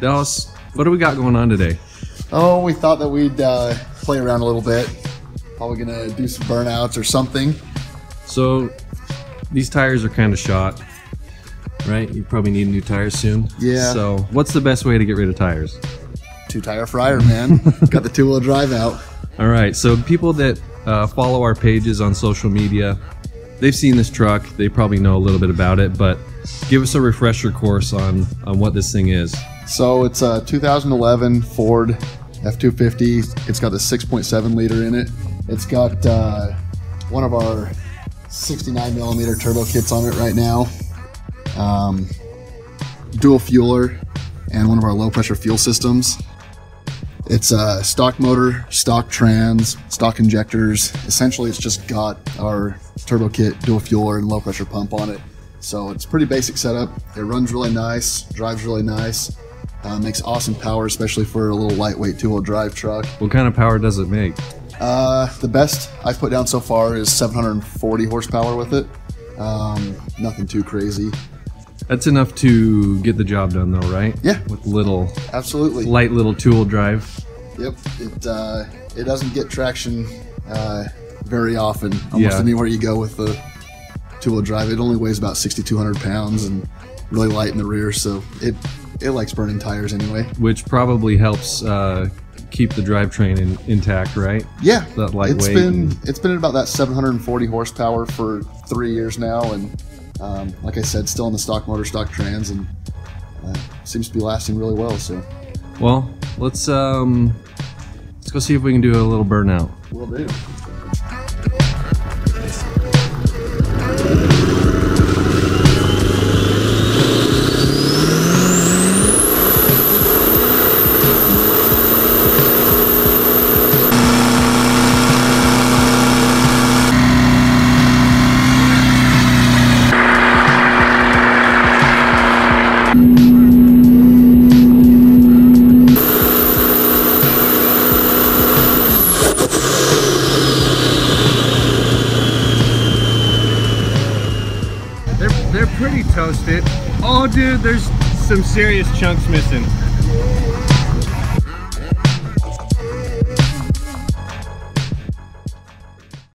Dallas, what do we got going on today? Oh, we thought that we'd play around a little bit. Probably gonna do some burnouts or something. So these tires are kind of shot, right? You probably need new tires soon. Yeah. So what's the best way to get rid of tires? 2-tire fryer, man. Got the 2-wheel drive out. All right, so people that follow our pages on social media, they've seen this truck. They probably know a little bit about it, but give us a refresher course on what this thing is. So it's a 2011 Ford F250. It's got the 6.7 liter in it. It's got one of our 69mm turbo kits on it right now. Dual fueler and one of our low pressure fuel systems. It's a stock motor, stock trans, stock injectors. Essentially, it's just got our turbo kit, dual fueler, and low pressure pump on it. So it's a pretty basic setup. It runs really nice, drives really nice, makes awesome power, especially for a little lightweight 2-wheel drive truck. What kind of power does it make? The best I've put down so far is 740 horsepower with it. Nothing too crazy. That's enough to get the job done though, right? Yeah. With little, absolutely, light little 2-wheel drive. Yep. It doesn't get traction very often. Almost anywhere you go with the 2-wheel drive. It only weighs about 6,200 pounds and really light in the rear, so it likes burning tires anyway. Which probably helps keep the drivetrain intact, right? Yeah. That lightweight. It's been at about that 740 horsepower for 3 years now, and like I said, still in the stock motor, stock trans, and seems to be lasting really well. So, well, let's go see if we can do a little burnout. Will do. They're pretty toasted. Oh, dude, there's some serious chunks missing.